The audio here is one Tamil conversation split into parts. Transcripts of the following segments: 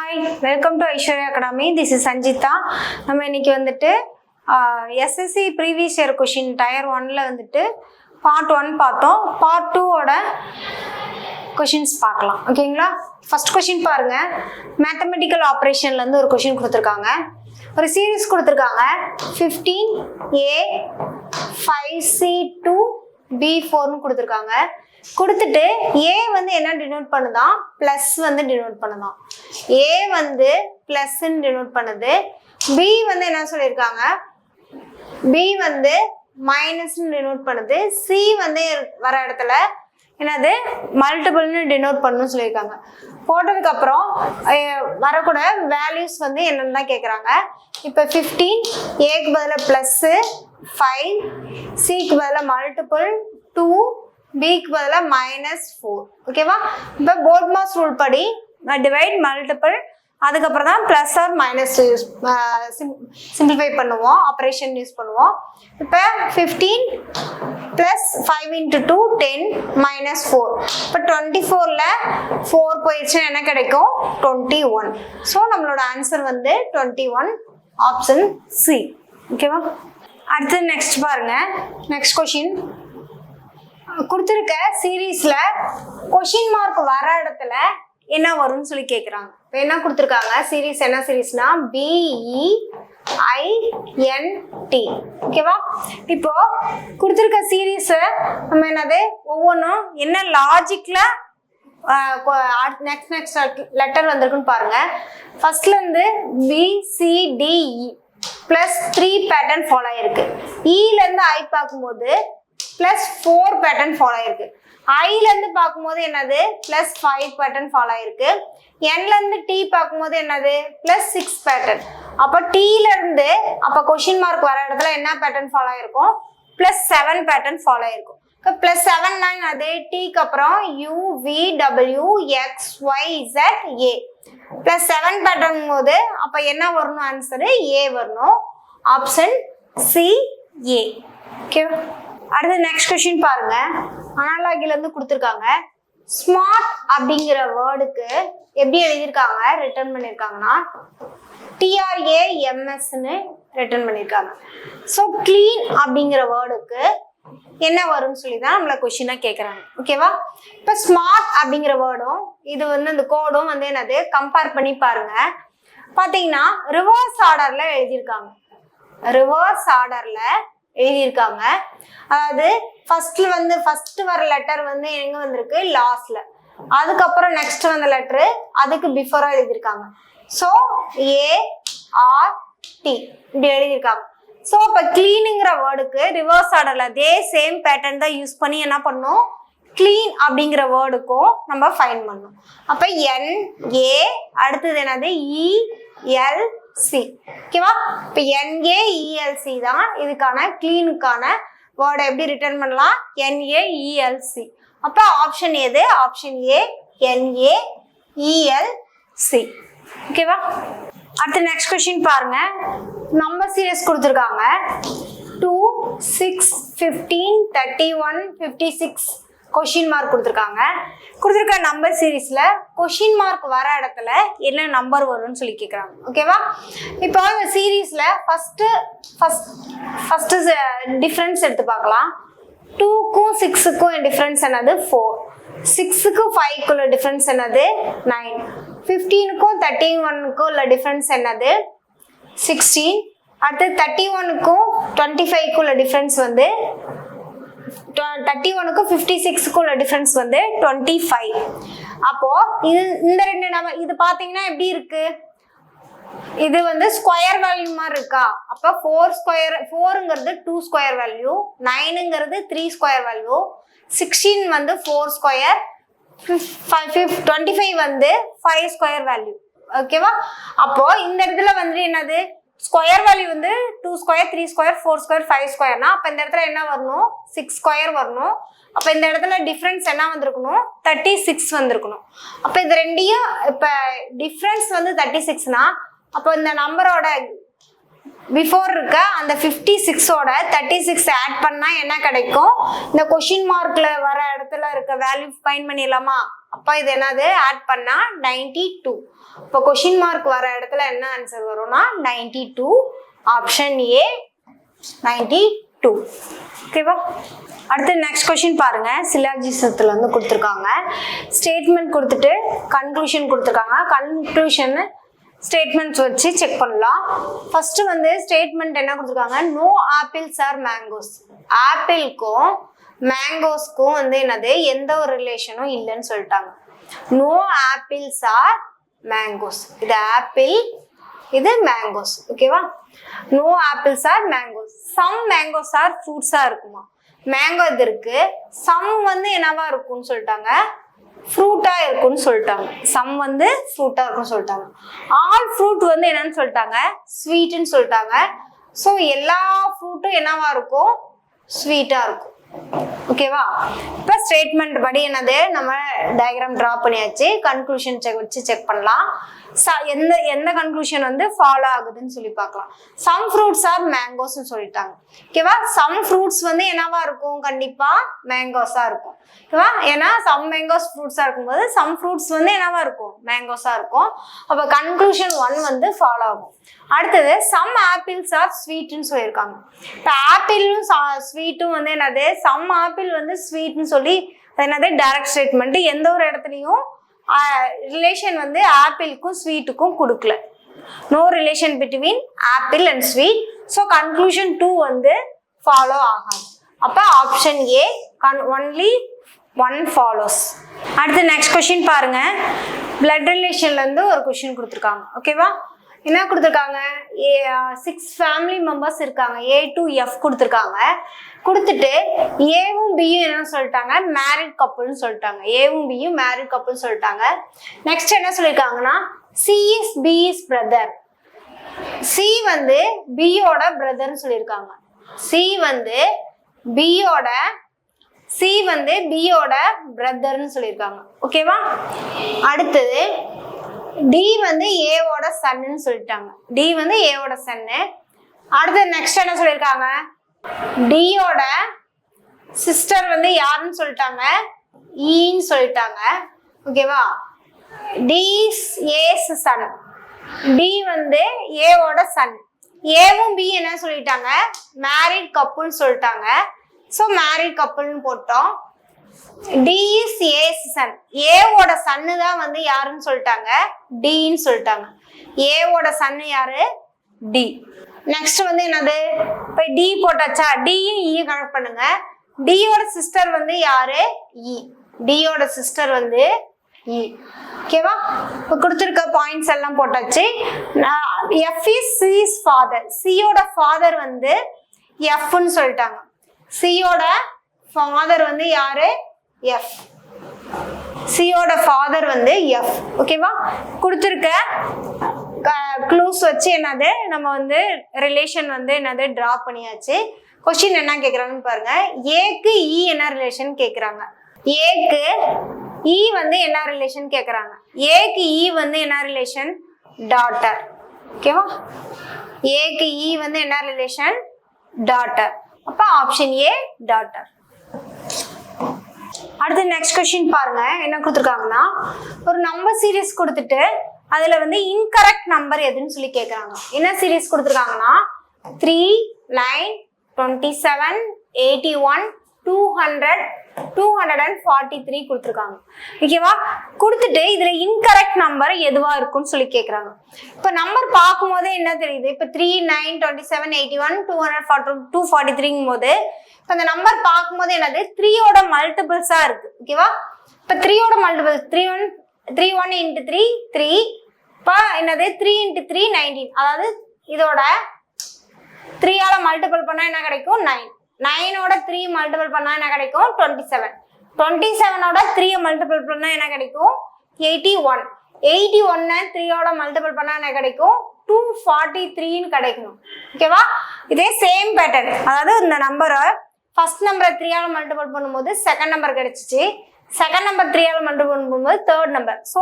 Hi, welcome to Aishwarya Academy. This is Sanjita. நம்ம இன்னைக்கு வந்துட்டு SSC previous year question tier 1ல வந்துட்டு part 1 பார்த்தோம். part 2 ஓட questions பார்க்கலாம். ஓகேங்களா? first question பாருங்க. mathematical operationல இருந்து ஒரு question கொடுத்திருக்காங்க. ஒரு சீரிஸ் கொடுத்திருக்காங்க. 15a 5c2 b4 னு கொடுத்திருக்காங்க. கொடுத்துட்டு a வந்து என்ன டினோட் பண்ணுதான் பிளஸ் வந்து டினோட் பண்ணுதான் a வந்து பிளஸ் டினோட் பண்ணுது b வந்து என்ன சொல்லியிருக்காங்க b வந்து மைனஸ் டினோட் பண்ணுது c வந்து வர இடத்துல என்னது மல்டிபிள்னு டினோட் பண்ணணும்னு சொல்லியிருக்காங்க போட்டதுக்கு அப்புறம் வரக்கூட வேல்யூஸ் வந்து என்னன்னு தான் கேட்குறாங்க இப்போ 15 ஏக்கு பதிலாக ப்ளஸ் 5 சிக்கு பதிலாக மல்டிபிள் 2 பிக்கு பதிலாக -4 ஓகேவா இப்போ போர்ட் மாஸ் ரூல் படி டிவைட் மல்டிபிள் அதுக்கப்புறம் தான் ப்ளஸ் ஆர் மைனஸ் சிம்பிளிஃபை பண்ணுவோம் ஆப்ரேஷன் யூஸ் பண்ணுவோம் இப்போ 15 ப்ளஸ் 5 × 2 10 -4 இப்போ 24ல் 4 போயிடுச்சுன்னா என்ன கிடைக்கும் 21 ஸோ நம்மளோட ஆன்சர் வந்து 21 ஆப்ஷன் சி ஓகேவா அடுத்து நெக்ஸ்ட் பாருங்க நெக்ஸ்ட் கொஷின் கொடுத்துருக்க சீரீஸ்ல கொஷின் மார்க் வர இடத்துல என்ன வரும்னு சொல்லி கேட்குறாங்க இப்போ என்ன கொடுத்துருக்காங்க சீரீஸ் என்ன சீரீஸ்னா BEINT ஓகேவா இப்போ கொடுத்துருக்க சீரீஸை நம்ம என்னது ஒவ்வொன்றும் என்ன லாஜிக்ல நெக்ஸ்ட் லெட்டர் வந்திருக்குன்னு பாருங்க ஃபர்ஸ்ட்ல இருந்து BCDE ப்ளஸ் 3 பேட்டர்ன் ஃபாலோ ஆயிருக்கு இலேருந்து ஐ பார்க்கும்போது +4 பேட்டர்ன் ஃபாலோ ஆயிருக்கு ஐல இருந்து பார்க்கும்போது என்னது +5 பேட்டர்ன் ஃபாலோ ஆயிருக்கு என்ல இருந்து டி பார்க்கும்போது என்னது +6 பேட்டர்ன் அப்போ டீல இருந்து அப்போ கொஷின் மார்க் வர இடத்துல என்ன பேட்டர்ன் ஃபாலோ ஆயிருக்கும் +7 பேட்டர்ன் ஃபாலோ ஆயிருக்கும் +7னா என்னது டீக்கு அப்புறம் UVWXYZA +7 பேட்டர்ன் போது அப்போ என்ன வரணும் ஆன்சரு ஏ வரணும் ஆப்ஷன் சி ஏ ஓகேவா அடுத்து நெக்ஸ்ட் கொஸ்டின் பாருங்க அனாலஜில இருந்து கொடுத்துருக்காங்க ஸ்மார்ட் அப்படிங்கிற வேர்டுக்கு எப்படி எழுதியிருக்காங்க ரிட்டர்ன் பண்ணியிருக்காங்கன்னா TRAMSன்னு ரிட்டர்ன் பண்ணியிருக்காங்க ஸோ கிளீன் அப்படிங்கிற வேர்டுக்கு என்ன வரும்னு சொல்லி தான் நம்மளை கொஸ்டினாக கேட்குறாங்க ஓகேவா இப்போ ஸ்மார்ட் அப்படிங்கிற வேர்டும் இது வந்து இந்த கோடும் வந்து என்னது கம்பேர் பண்ணி பாருங்க பார்த்தீங்கன்னா ரிவர்ஸ் ஆர்டரில் எழுதியிருக்காங்க ரிவர்ஸ் ஆர்டரில் எழுதியிருக்காங்க அதாவது ஃபர்ஸ்ட் வர லெட்டர் வந்து எங்க வந்திருக்கு லாஸ்ட்ல அதுக்கப்புறம் நெக்ஸ்ட் வந்த லெட்டர் அதுக்கு பிஃபோரா எழுதியிருக்காங்க ஸோ ART இப்படி எழுதியிருக்காங்க ஸோ இப்போ கிளீனுங்கிற வேர்டுக்கு ரிவர்ஸ் ஆர்டர்ல அதே சேம் பேட்டர்ன் தான் யூஸ் பண்ணி என்ன பண்ணணும் கிளீன் அப்படிங்கிற வேர்டுக்கும் நம்ம ஃபைண்ட் பண்ணணும் அப்போ NA அடுத்தது என்னது ELC ஓகேவா இப்போ NAELC தான் இதுக்கான கிளீனுக்கான வேர்டை எப்படி ரிட்டர்ன் பண்ணலாம் NAELC அப்போ ஆப்ஷன் எது ஆப்ஷன் ஏ NAELC ஓகேவா அடுத்து நெக்ஸ்ட் கொஸ்டின் பாருங்க நம்பர் சீரியஸ் கொடுத்துருக்காங்க 2 6 15 31 56 கொஷின் மார்க் கொடுத்துருக்க நம்பர் சீரீஸ்ல கொஷின் மார்க் வர இடத்துல என்ன நம்பர் வரும்னு சொல்லி கேட்குறாங்க ஓகேவா இப்போ இந்த சீரீஸ்ல ஃபர்ஸ்ட் டிஃப்ரென்ஸ் எடுத்து பார்க்கலாம் 2க்கும் 6க்கும் டிஃப்ரென்ஸ் என்னது 4 6க்கும் 5க்குள்ள டிஃப்ரென்ஸ் என்னது 9 15க்கும் 31க்கும் உள்ள டிஃப்ரென்ஸ் என்னது 16 அடுத்து 31க்கும் 25க்குள்ள டிஃப்ரென்ஸ் வந்து 31க்கும் 56க்கும் உள்ள டிஃபரன்ஸ் வந்து 25 அப்போ இந்த ரெண்டு நம்ம இது பாத்தீங்கன்னா எப்படி இருக்கு இது வந்து ஸ்கொயர் வேல்யூ மாதிரி இருக்கா அப்ப 4ங்கிறது 2 ஸ்கொயர் வேல்யூ 9ங்கிறது 3 ஸ்கொயர் வேல்யூ 16 வந்து 4 ஸ்கொயர் 25 வந்து 5 ஸ்கொயர் வேல்யூ ஓகேவா அப்போ இந்த இடத்துல வந்து என்னது ஸ்கொயர் வேல்யூ வந்து 2 ஸ்கொயர் 3 ஸ்கொயர் 4 ஸ்கொயர் 5 ஸ்கொயர்னா அப்போ இந்த இடத்துல என்ன வரணும் 6 ஸ்கொயர் வரணும் அப்போ இந்த இடத்துல டிஃப்ரென்ஸ் என்ன வந்திருக்கணும் 36 வந்திருக்கணும் அப்போ இது ரெண்டையும் இப்போ டிஃப்ரென்ஸ் வந்து 36னா அப்போ இந்த நம்பரோட பிஃபோர் இருக்க அந்த 56ஓட 36 ஆட் பண்ணா என்ன கிடைக்கும் இந்த கொஷின் மார்க்ல வர இடத்துல இருக்க வேல்யூ ஃபைண்ட் பண்ணிடலாமா அப்போ இது என்னது ஆட் பண்ணா 92. இப்போ கொஸ்டின் மார்க் வர இடத்துல என்ன ஆன்சர் வரும்னா 92. Option A 92. ஓகேவா? அடுத்து நெக்ஸ்ட் கொஸ்டின் பாருங்க. சிலாஜிசத்துல வந்து கொடுத்துருக்காங்க. ஸ்டேட்மெண்ட் கொடுத்துட்டு கன்க்ளூஷன் கொடுத்துருக்காங்க. கன்க்ளூஷன் ஸ்டேட்மெண்ட்ஸ் வச்சு செக் பண்ணலாம். ஃபர்ஸ்ட் வந்து ஸ்டேட்மெண்ட் என்ன கொடுத்துருக்காங்க, நோ ஆப்பிள்ஸ் ஆர் மேங்கோஸ். ஆப்பிள்க்கும் மேங்கோஸ்க்கும் வந்து என்னது எந்த ஒரு ரிலேஷனும் இல்லைன்னு சொல்லிட்டாங்க. No apples are mangoes. இது ஆப்பிள், இது மேங்கோஸ். ஓகேவா? No apples are mangoes. Some mangoes are ஃப்ரூட்ஸா இருக்குமா? மேங்கோ இது இருக்கு, சம் வந்து என்னவா இருக்கும்னு சொல்லிட்டாங்க, ஃப்ரூட்டா இருக்கும்னு சொல்லிட்டாங்க. சம் வந்து ஃப்ரூட்டா இருக்கும்னு சொல்லிட்டாங்க. ஆல் ஃப்ரூட் வந்து என்னன்னு சொல்லிட்டாங்க, ஸ்வீட்னு சொல்லிட்டாங்க. ஸோ எல்லா ஃப்ரூட்டும் என்னவா இருக்கும், ஸ்வீட்டா இருக்கும். ஓகேவா? இப்போ ஸ்டேட்மெண்ட் படி என்னது நம்ம டயக்ராம் டிரா பண்ணியாச்சு. கன்க்ளூஷன் வச்சு செக் பண்ணலாம். எந்த கன்க்ளூஷன் வந்து ஃபாலோ ஆகுதுன்னு சொல்லி பார்க்கலாம். சம் ஃப்ரூட்ஸ் ஆர் மேங்கோஸ்னு சொல்லிட்டாங்க. ஓகேவா? சம் ஃப்ரூட்ஸ் வந்து என்னவா இருக்கும், கண்டிப்பா மேங்கோஸா இருக்கும். ஓகேவா? ஏன்னா சம் மேங்கோஸ் ஃப்ரூட்ஸா இருக்கும்போது சம் ஃப்ரூட்ஸ் வந்து என்னவா இருக்கும், மேங்கோஸா இருக்கும். அப்போ கன்க்ளூஷன் 1 வந்து ஃபாலோ ஆகும். அடுத்தது சம் ஆப்பிள்ஸ் ஆர் ஸ்வீட்னு சொல்லியிருக்காங்க. இப்போ ஆப்பிளும் ஸ்வீட்டும் வந்து என்னது, சம் ஆப்பிள் வந்து ஸ்வீட்னு சொல்லி என்னது டைரக்ட் ஸ்டேட்மெண்ட். எந்த ஒரு இடத்துலையும் ரிலேஷன் வந்து ஆப்பிளுக்கும் ஸ்வீட்டுக்கும் கொடுக்கல. No relation between apple and sweet. So conclusion 2 வந்து ஃபாலோ ஆகாது. அப்போ ஆப்ஷன் ஏ ஒன்லி 1 ஃபாலோஸ். அடுத்து நெக்ஸ்ட் கொஸ்டின் பாருங்க. பிளட் ரிலேஷன்ல இருந்து ஒரு கொஸ்டின் கொடுத்துருக்காங்க. ஓகேவா? என்ன கொடுத்துருக்காங்க, 6 ஃபேமிலி மெம்பர்ஸ் இருக்காங்க. A to F கொடுத்துருக்காங்க. கொடுத்துட்டு ஏவும் பியும் என்ன சொல்லிட்டாங்க, மேரிட் கப்புள்னு சொல்லிட்டாங்க. ஏவும் பியும் மேரிட் கப்புள்னு சொல்லிட்டாங்க. நெக்ஸ்ட் என்ன சொல்லியிருக்காங்கன்னா C is B's brother. C வந்து பியோட பிரதர்னு சொல்லியிருக்காங்க. C வந்து பியோட பிரதர்னு சொல்லியிருக்காங்க. ஓகேவா? அடுத்தது டி வந்து ஏவோட சன்னு சொல்லிட்டாங்க. டி வந்து ஏவோட சன்னு. அடுத்து நெக்ஸ்ட் என்ன சொல்லியிருக்காங்க, டியோட சிஸ்டர் வந்து யாருன்னு சொல்லிட்டாங்க, ஈன்னு சொல்லிட்டாங்க. ஓகேவா? D ace Sun. டி வந்து ஏவோட சன். ஏவும் பி என்ன சொல்லிட்டாங்க, மேரிட் கப்புள்னு சொல்லிட்டாங்க. ஸோ மேரிட் கப்புள்னு போட்டோம். D is A's son. ஏவோட சன்னு தான் வந்து யாருன்னு சொல்லிட்டாங்க, டின்னு சொல்லிட்டாங்க. ஏவோட சன்னு யாரு, டி. நெக்ஸ்ட் வந்து என்னது, இப்போ டி போட்டாச்சா, டியும் ஈயும் கனெக்ட் பண்ணுங்க. டியோட சிஸ்டர் வந்து யாரு, இ. டியோட சிஸ்டர் வந்து இ. ஓகேவா? இப்போ கொடுத்துருக்க பாயிண்ட்ஸ் எல்லாம் போட்டாச்சு. F is C's father. சியோட ஃபாதர் வந்து எஃப்னு சொல்லிட்டாங்க. சியோட ஃபாதர் வந்து யாரு, எஃப். சியோட ஃபாதர் வந்து எஃப். ஓகேவா? கொடுத்துருக்க க்ளூஸ் வச்சு என்னது நம்ம வந்து ரிலேஷன் வந்து என்னது டிரா பண்ணியாச்சு. கொஸ்டின் என்ன கேட்குறாங்கன்னு பாருங்க. ஏக்கு இ என்ன ரிலேஷன் கேட்குறாங்க. ஏக்கு இ வந்து என்ன ரிலேஷன் கேட்குறாங்க. ஏக்கு இ வந்து என்ன ரிலேஷன், டாட்டர். ஓகேவா? ஏக்கு இ வந்து என்ன ரிலேஷன், டாட்டர். அப்போ ஆப்ஷன் ஏ டாட்டர். அடுத்து நெக்ஸ்ட் கொஸ்டின் பாருங்க. என்ன கொடுத்துருக்காங்கன்னா ஒரு நம்பர் சீரீஸ் கொடுத்துட்டு அதுல வந்து இன்கரெக்ட் நம்பர் எதுன்னு சொல்லி கேட்குறாங்க. என்ன சீரீஸ் கொடுத்துருக்காங்கன்னா 3, 9, 27, 81, 200, 243 கொடுத்துருக்காங்க. ஓகேவா? கொடுத்துட்டு இதுல இன்கரெக்ட் நம்பர் எதுவா இருக்கும்னு சொல்லி கேட்குறாங்க. இப்போ நம்பர் பார்க்கும் போதே என்ன தெரியுது, இப்போ 3, 9, 27, 81, 243 போது இப்போ இந்த நம்பர் பார்க்கும் போது என்னது 3யோட மல்டிபிள்ஸா இருக்கு. ஓகேவா? இப்போ 3யோட மல்டிபிள் 3 1 into 3 3. இப்போ என்னது 3 into 3 19. அதாவது இதோட 3ஆல மல்டிபிள் பண்ணா என்ன கிடைக்கும், 9. 9ஓட 3 மல்டிபிள் பண்ணா என்ன கிடைக்கும், 27. 27ஓட 3 மல்டிபிள் பண்ணா என்ன கிடைக்கும், 81. 81 3ஓட மல்டிபிள் பண்ணா என்ன கிடைக்கும், 243ன்னு கிடைக்கும். ஓகேவா? இதே சேம் பேட்டர்ன். அதாவது இந்த நம்பரை ஃபர்ஸ்ட் நம்பரை 3ஆல மல்டிபிள் பண்ணும்போது செகண்ட் நம்பர் கிடைச்சிச்சு. செகண்ட் நம்பர் 3ஆல மல்டிபிள் பண்ணும்போது தேர்ட் நம்பர். ஸோ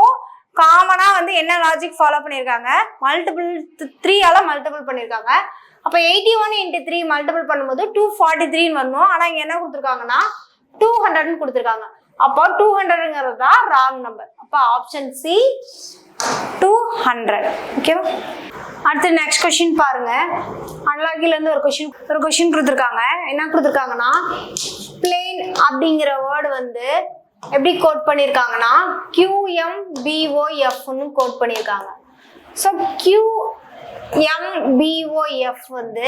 காமனா வந்து என்ன லாஜிக் ஃபாலோ பண்ணியிருக்காங்க, மல்டிபிள் 3ஆல மல்டிபிள் பண்ணியிருக்காங்க. அப்போ 81 into 3 மல்டிபிள் பண்ணும்போது 243ன்னு வரணும். ஆனால் இங்கே என்ன கொடுத்துருக்காங்கன்னா 200ன்னு கொடுத்துருக்காங்க. அப்போ 200ங்கிறது தான் ராங் நம்பர். அப்போ ஆப்ஷன் சி 200. ஓகேவா? அடுத்து நெக்ஸ்ட் கொஸ்டின் பாருங்க. அன்லாக்கில இருந்து ஒரு கொஸ்டின் கொடுத்துருக்காங்க. என்ன கொடுத்துருக்காங்கன்னா பிளேன் அப்படிங்கிற வேர்டு வந்து எப்படி கோட் பண்ணியிருக்காங்கன்னா QMBOFன்னு கோட் பண்ணியிருக்காங்க. ஸோ QMBOF வந்து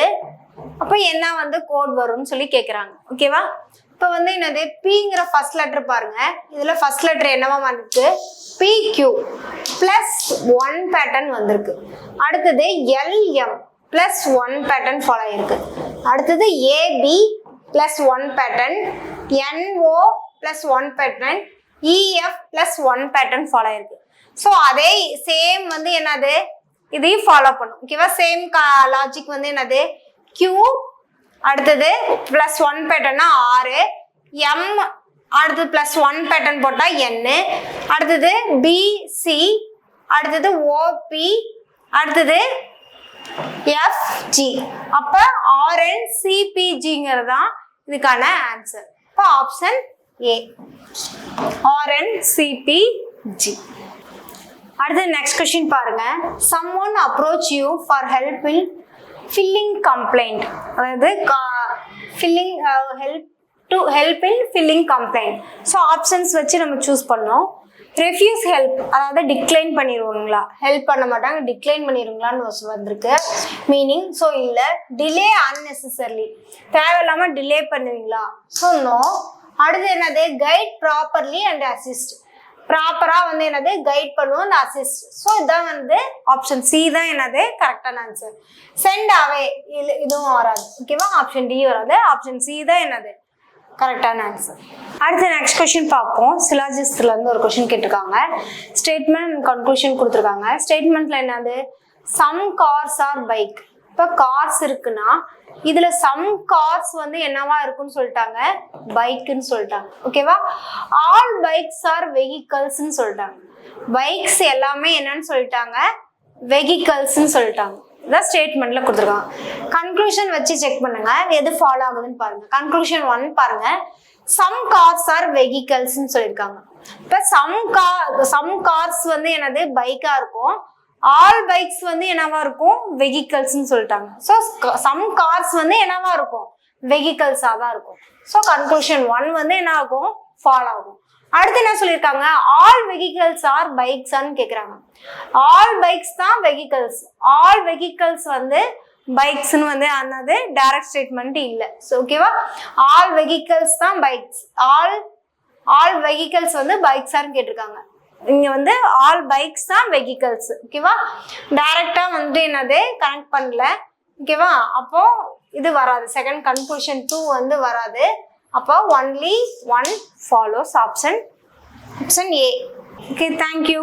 அப்போ என்ன வந்து கோட் வரும்னு சொல்லி கேட்குறாங்க. ஓகேவா? இப்போ வந்து என்னது பிங்கிற ஃபர்ஸ்ட் லெட்டர் பாருங்க. இதுல ஃபர்ஸ்ட் லெட்டர் என்னவா வந்திருக்கு? PQ பிளஸ் 1 பேட்டர்ன் வந்திருக்கு. அடுத்தது LM பிளஸ் 1 பேட்டர்ன் ஃபாலோ ஆயிருக்கு. அடுத்தது AB plus 1 pattern, NO plus 1 pattern, EF plus 1 pattern follow ஆயிருக்கு. ஸோ அதே சேம் வந்து என்னது இதையும் ஃபாலோ பண்ணும். ஓகேவா? சேம் லாஜிக் வந்து என்னது Q அடுத்தது பிளஸ் 1 பேட்டர்னா R, M அடுத்தது பிளஸ் 1 பேட்டர்ன் போட்டா N, அடுத்தது BC, அடுத்தது OP, அடுத்தது FG. அப்ப RNCPGங்கிறது தான் இதுக்கான ஆன்சர். இப்போ ஆப்ஷன் A RNCPG. அடுத்து நெக்ஸ்ட் கொஸ்டின் பாருங்க. someone approach you for help in filling complaint. அதாவது help in filling complaint. So options வச்சு நம்ம சூஸ் பண்ணோம். ரெஃப்யூஸ் ஹெல்ப் அதாவது டிக்ளைன் பண்ணிடுவாங்களா, ஹெல்ப் பண்ண மாட்டாங்க டிக்ளைன் பண்ணிடுவாங்களான்னு வந்திருக்கு மீனிங். ஸோ இல்லை டிலே அன்னெசரிலி தேவையில்லாம டிலே பண்ணுவீங்களா, ஸோ நோ. அடுத்து என்னது கைட் ப்ராப்பர்லி அண்ட் அசிஸ்ட், ப்ராப்பரா வந்து என்னது கைட் பண்ணுவோம் அந்த அசிஸ்ட். ஸோ இதான் வந்து ஆப்ஷன் சி தான் என்னது கரெக்டான ஆன்சர். சென்ட் அவே இதுவும் வராது. ஓகேவா? ஆப்ஷன் டி வராது. ஆப்ஷன் சி தான் என்னது கரெக்டான ஆன்சர். அடுத்து நெக்ஸ்ட் கொஸ்டின் பார்ப்போம். சிலாஜிஸ்ட்ல இருந்து ஒரு கொஸ்டின் கேட்டிருக்காங்க. ஸ்டேட்மெண்ட் அண்ட் கன்க்ளூஷன் கொடுத்துருக்காங்க. ஸ்டேட்மெண்ட்ல என்னது சம் கார்ஸ் ஆர் பைக். இப்போ கார்ஸ் இருக்குன்னா இதுல சம் கார்ஸ் வந்து என்னவா இருக்குன்னு சொல்லிட்டாங்க பைக்குன்னு சொல்லிட்டாங்க. ஓகேவா? ஆல் பைக்ஸ் ஆர் வெஹிக்கல்ஸ்ன்னு சொல்லிட்டாங்க. பைக்ஸ் எல்லாமே என்னன்னு சொல்லிட்டாங்க வெஹிக்கல்ஸ்ன்னு சொல்லிட்டாங்க. இதான் ஸ்டேட்மெண்ட்ல கொடுத்துருக்காங்க. கன்க்ளூஷன் வச்சு செக் பண்ணுங்க எது ஃபாலோ ஆகுதுன்னு பாருங்க. கன்க்ளூஷன் 1 பாருங்க. சம் கார்ஸ் ஆர் வெஹிக்கல்ஸ்ன்னு சொல்லியிருக்காங்க. இப்போ சம் கார்ஸ் வந்து என்னது பைக்கா இருக்கும், ஆல் பைக்ஸ் வந்து என்னவா இருக்கும் வெஹிக்கல்ஸ்ன்னு சொல்லிட்டாங்க. ஸோ சம் கார்ஸ் வந்து என்னவா இருக்கும் வெஹிக்கல்ஸா தான் இருக்கும். ஸோ கன்க்ளூஷன் 1 வந்து என்ன ஆகும் ஃபாலோ ஆகும். அடுத்து என்ன சொல்லியிருக்காங்க ஆல் வெஹிக்கல்ஸ் ஆர் பைக்ஸான்னு கேட்குறாங்க. ஆல் பைக்ஸ் தான் வெஹிக்கல்ஸ், ஆல் வெஹிக்கல்ஸ் வந்து பைக்ஸ்ன்னு வந்து அன்னது டைரக்ட் ஸ்டேட்மெண்ட் இல்லை. ஸோ ஓகேவா? ஆல் வெஹிக்கல்ஸ் தான் பைக்ஸ், ஆல் வெஹிக்கல்ஸ் வந்து பைக்ஸான்னு கேட்டிருக்காங்க. இங்க வந்து ஆல் பைக்ஸ் தான் வெஹிக்கல்ஸ். ஓகேவா? டைரக்டா வந்து என்னது கனெக்ட் பண்ணல. ஓகேவா? அப்போ இது வராது. செகண்ட் கன்க்ளூஷன் 2 வந்து வராது. அப்போ only 1 follows option A. Okay, thank you.